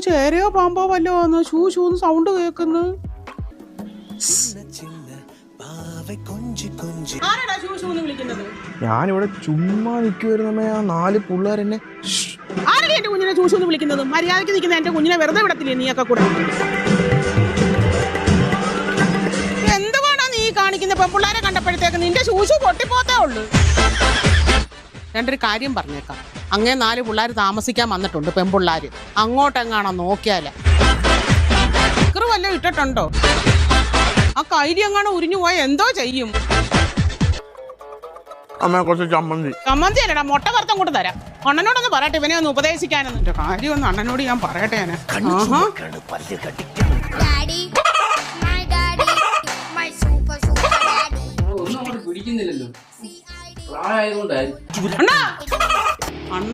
ചേരയോ പാമ്പോ വല്ലോ വന്ന് ഷൂന്ന് സൗണ്ട് കേക്കുന്നു. ഞാനിവിടെ ചുമ്മാ നിൽക്കുവായിരുന്നു. ആ 4 പിള്ളേരെന്നെ ആരല്ലേ എന്റെ കുഞ്ഞിനെ ചൂഷൂന്ന് വിളിക്കുന്നത്? മര്യാദയ്ക്ക് നിൽക്കുന്ന എന്റെ കുഞ്ഞിനെ വെറുതെ വിടത്തില്ലേ നീയൊക്കെ കൂടെ? എന്തുകൊണ്ടാ നീ കാണിക്കുന്ന? പെൺപിള്ളേരെ കണ്ടപ്പോഴത്തേക്ക് നിന്റെ ശൂശു പൊട്ടിപ്പോത്തേ ഉള്ളൂ. രണ്ടൊരു കാര്യം പറഞ്ഞേക്കാം, അങ്ങേ 4 പിള്ളേർ താമസിക്കാൻ വന്നിട്ടുണ്ട്, പെൺപിള്ളേര്. അങ്ങോട്ടെങ്ങാണോ നോക്കിയാലേ വല്ലതും ഇട്ടിട്ടുണ്ടോ? ആ കൈരി എങ്ങാണോ ഉരിഞ്ഞു പോയ എന്തോ ചെയ്യും. അമ്മ കുറച്ച് ചമ്മന്തി അല്ലടാ, മുട്ട വറുത്തം കൊണ്ട് തരാം. അണ്ണനോടൊന്ന് പറയട്ടെ, ഇവനെ ഒന്ന് ഉപദേശിക്കാനെന്ന്. എന്റെ കാര്യമൊന്ന് അണ്ണനോട് ഞാൻ പറയട്ടെ. ഞാൻ പിടിക്കുന്നില്ലല്ലോ, പ്രായമായതുകൊണ്ടായിരിക്കും. അണ്ണാ